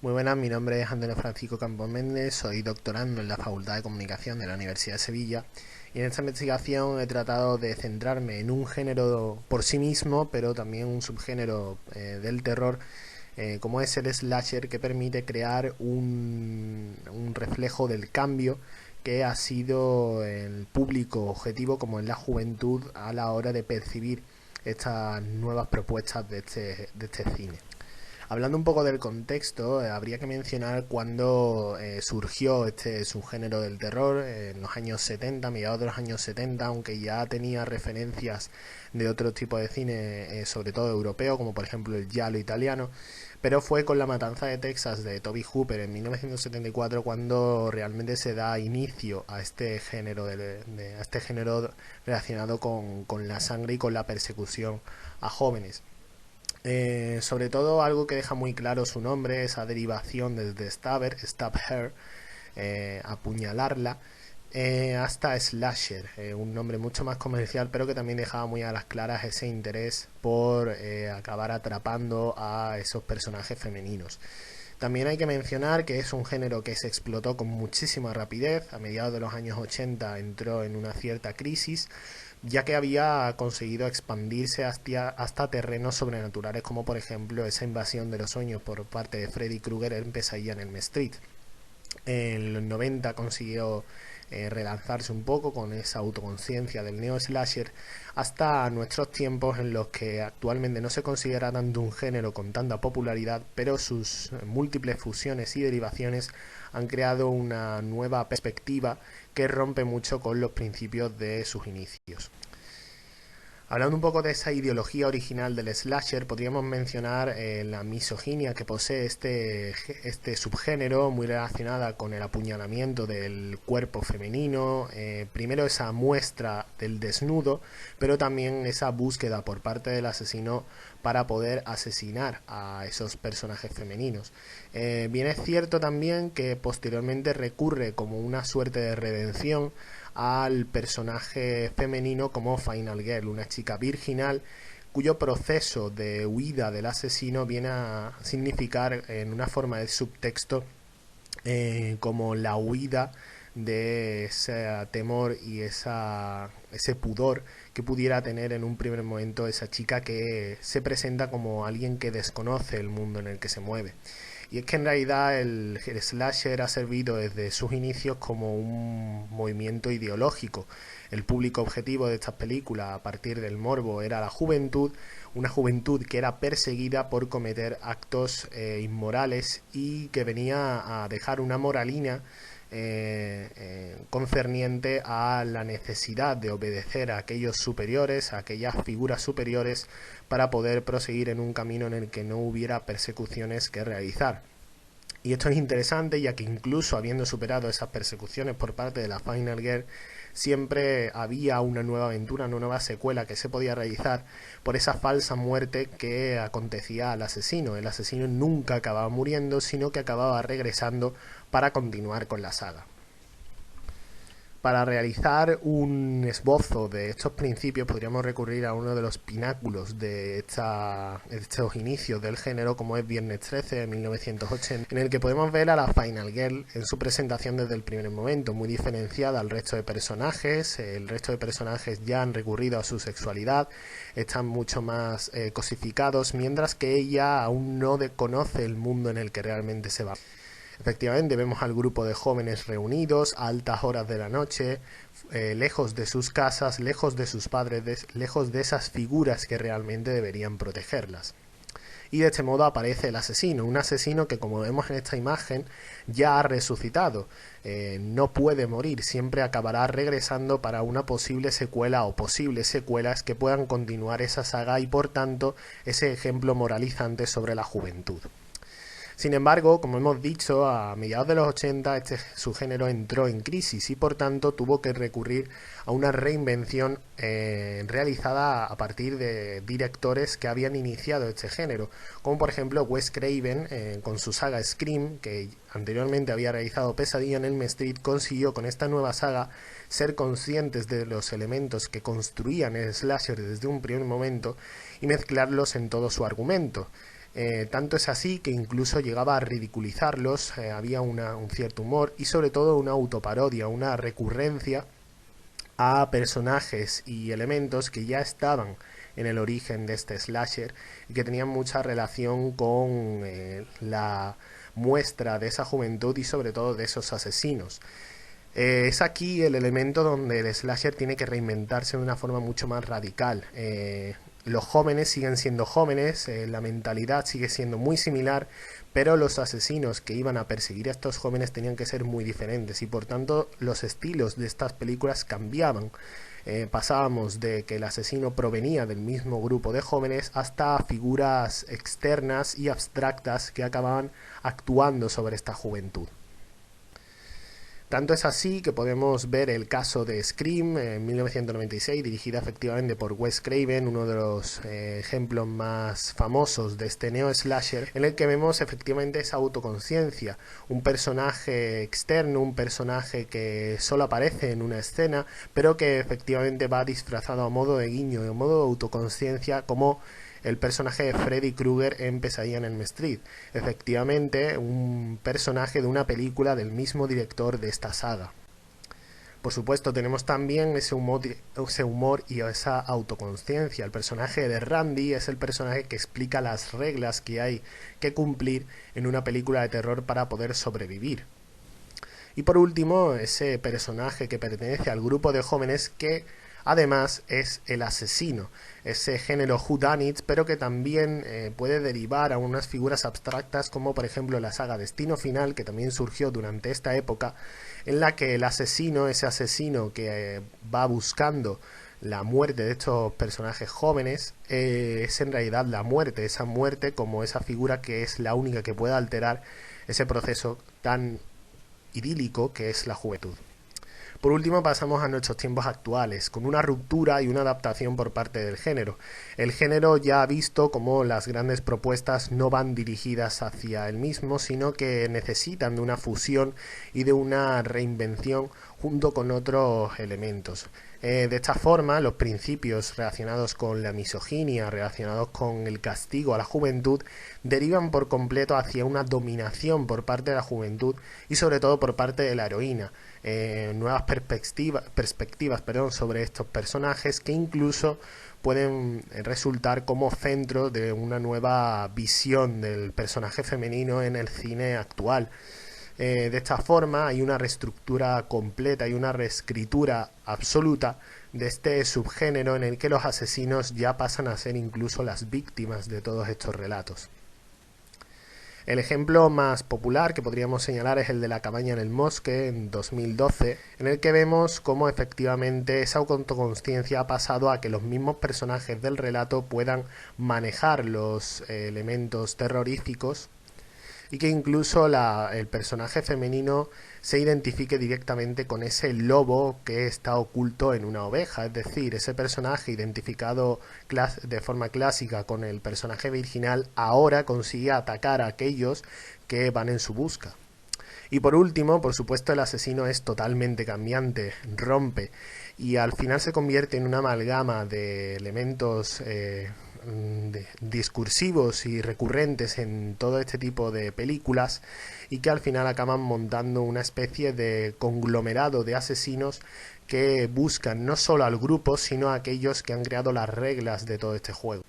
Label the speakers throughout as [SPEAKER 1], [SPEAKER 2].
[SPEAKER 1] Muy buenas, mi nombre es Antonio Francisco Campos Méndez, soy doctorando en la Facultad de Comunicación de la Universidad de Sevilla y en esta investigación he tratado de centrarme en un género por sí mismo, pero también un subgénero del terror, como es el slasher, que permite crear un reflejo del cambio que ha sido el público objetivo, como es la juventud, a la hora de percibir estas nuevas propuestas de este cine. Hablando un poco del contexto, habría que mencionar cuándo surgió este subgénero del terror, en los años 70, mediados de los años 70, aunque ya tenía referencias de otro tipo de cine, sobre todo europeo, como por ejemplo el giallo italiano, pero fue con La Matanza de Texas de Toby Hooper en 1974 cuando realmente se da inicio a este género, a este género relacionado con la sangre y con la persecución a jóvenes. Sobre todo algo que deja muy claro su nombre, esa derivación desde stab her, apuñalarla, hasta slasher, un nombre mucho más comercial, pero que también dejaba muy a las claras ese interés por acabar atrapando a esos personajes femeninos. También hay que mencionar que es un género que se explotó con muchísima rapidez. A mediados de los años 80 entró en una cierta crisis, ya que había conseguido expandirse hasta terrenos sobrenaturales, como por ejemplo esa invasión de los sueños por parte de Freddy Krueger en Pesadilla en Elm Street. En los 90 consiguió relanzarse un poco con esa autoconciencia del neo-slasher hasta nuestros tiempos, en los que actualmente no se considera tanto un género con tanta popularidad, pero sus múltiples fusiones y derivaciones han creado una nueva perspectiva que rompe mucho con los principios de sus inicios. Hablando un poco de esa ideología original del slasher, podríamos mencionar la misoginia que posee este subgénero, muy relacionada con el apuñalamiento del cuerpo femenino, primero esa muestra del desnudo, pero también esa búsqueda por parte del asesino para poder asesinar a esos personajes femeninos. Bien es cierto también que posteriormente recurre como una suerte de redención al personaje femenino como Final Girl, una chica virginal cuyo proceso de huida del asesino viene a significar en una forma de subtexto como la huida de ese temor y ese pudor que pudiera tener en un primer momento esa chica, que se presenta como alguien que desconoce el mundo en el que se mueve. Y es que en realidad el slasher ha servido desde sus inicios como un movimiento ideológico. El público objetivo de estas películas, a partir del morbo, era la juventud, una juventud que era perseguida por cometer actos inmorales y que venía a dejar una moralina concerniente a la necesidad de obedecer a aquellos superiores, a aquellas figuras superiores, para poder proseguir en un camino en el que no hubiera persecuciones que realizar. Y esto es interesante, ya que incluso habiendo superado esas persecuciones por parte de la Final Girl, siempre había una nueva aventura, una nueva secuela que se podía realizar por esa falsa muerte que acontecía al asesino. El asesino nunca acababa muriendo, sino que acababa regresando para continuar con la saga. Para realizar un esbozo de estos principios podríamos recurrir a uno de los pináculos de estos inicios del género, como es Viernes 13 de 1980, en el que podemos ver a la Final Girl en su presentación desde el primer momento, muy diferenciada al resto de personajes. El resto de personajes ya han recurrido a su sexualidad, están mucho más cosificados, mientras que ella aún no conoce el mundo en el que realmente se va. Efectivamente, vemos al grupo de jóvenes reunidos a altas horas de la noche, lejos de sus casas, lejos de sus padres, lejos de esas figuras que realmente deberían protegerlas. Y de este modo aparece el asesino, un asesino que, como vemos en esta imagen, ya ha resucitado. No puede morir, siempre acabará regresando para una posible secuela o posibles secuelas que puedan continuar esa saga y, por tanto, ese ejemplo moralizante sobre la juventud. Sin embargo, como hemos dicho, a mediados de los 80 este subgénero entró en crisis y por tanto tuvo que recurrir a una reinvención realizada a partir de directores que habían iniciado este género, como por ejemplo Wes Craven con su saga Scream, que anteriormente había realizado Pesadilla en Elm Street. Consiguió con esta nueva saga ser conscientes de los elementos que construían el slasher desde un primer momento y mezclarlos en todo su argumento. Tanto es así que incluso llegaba a ridiculizarlos, había un cierto humor y sobre todo una autoparodia, una recurrencia a personajes y elementos que ya estaban en el origen de este slasher y que tenían mucha relación con la muestra de esa juventud y sobre todo de esos asesinos. Es aquí el elemento donde el slasher tiene que reinventarse de una forma mucho más radical. Los jóvenes siguen siendo jóvenes, la mentalidad sigue siendo muy similar, pero los asesinos que iban a perseguir a estos jóvenes tenían que ser muy diferentes y por tanto los estilos de estas películas cambiaban. Pasábamos de que el asesino provenía del mismo grupo de jóvenes hasta figuras externas y abstractas que acababan actuando sobre esta juventud. Tanto es así que podemos ver el caso de Scream en 1996, dirigida efectivamente por Wes Craven, uno de los ejemplos más famosos de este neo-slasher, en el que vemos efectivamente esa autoconciencia, un personaje externo, un personaje que solo aparece en una escena, pero que efectivamente va disfrazado a modo de guiño, a modo de autoconciencia, como el personaje de Freddy Krueger en Pesadilla en Elm Street. Efectivamente, un personaje de una película del mismo director de esta saga. Por supuesto, tenemos también ese humor y esa autoconsciencia. El personaje de Randy es el personaje que explica las reglas que hay que cumplir en una película de terror para poder sobrevivir. Y por último, ese personaje que pertenece al grupo de jóvenes que además es el asesino, ese género whodunit, pero que también puede derivar a unas figuras abstractas como por ejemplo la saga Destino Final, que también surgió durante esta época, en la que el asesino, ese asesino que va buscando la muerte de estos personajes jóvenes, es en realidad la muerte, esa muerte como esa figura que es la única que puede alterar ese proceso tan idílico que es la juventud. Por último pasamos a nuestros tiempos actuales, con una ruptura y una adaptación por parte del género. El género ya ha visto cómo las grandes propuestas no van dirigidas hacia el mismo, sino que necesitan de una fusión y de una reinvención junto con otros elementos. De esta forma, los principios relacionados con la misoginia, relacionados con el castigo a la juventud, derivan por completo hacia una dominación por parte de la juventud y sobre todo por parte de la heroína. Nuevas perspectivas sobre estos personajes que incluso pueden resultar como centro de una nueva visión del personaje femenino en el cine actual. De esta forma hay una reestructura completa y una reescritura absoluta de este subgénero en el que los asesinos ya pasan a ser incluso las víctimas de todos estos relatos. El ejemplo más popular que podríamos señalar es el de La cabaña en el bosque en 2012, en el que vemos cómo efectivamente esa autoconsciencia ha pasado a que los mismos personajes del relato puedan manejar los elementos terroríficos y que incluso el personaje femenino se identifique directamente con ese lobo que está oculto en una oveja, es decir, ese personaje identificado de forma clásica con el personaje virginal ahora consigue atacar a aquellos que van en su busca. Y por último, por supuesto, el asesino es totalmente cambiante, rompe y al final se convierte en una amalgama de elementos discursivos y recurrentes en todo este tipo de películas y que al final acaban montando una especie de conglomerado de asesinos que buscan no solo al grupo sino a aquellos que han creado las reglas de todo este juego.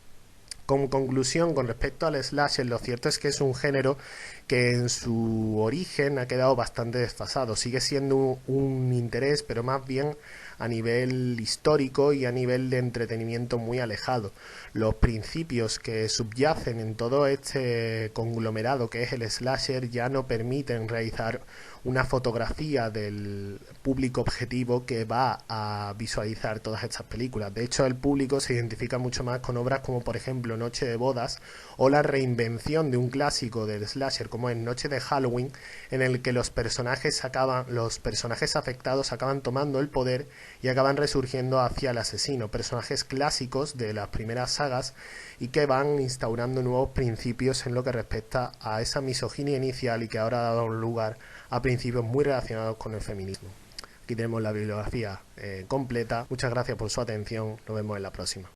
[SPEAKER 1] Como conclusión, con respecto al slasher, lo cierto es que es un género que en su origen ha quedado bastante desfasado. Sigue siendo un interés, pero más bien a nivel histórico y a nivel de entretenimiento muy alejado. Los principios que subyacen en todo este conglomerado que es el slasher ya no permiten realizar una fotografía del público objetivo que va a visualizar todas estas películas. De hecho, el público se identifica mucho más con obras como por ejemplo Noche de bodas o la reinvención de un clásico del slasher como es Noche de Halloween, en el que los personajes afectados acaban tomando el poder y acaban resurgiendo hacia el asesino, personajes clásicos de las primeras sagas y que van instaurando nuevos principios en lo que respecta a esa misoginia inicial y que ahora ha dado lugar a principios muy relacionados con el feminismo. Aquí tenemos la bibliografía completa. Muchas gracias por su atención. Nos vemos en la próxima.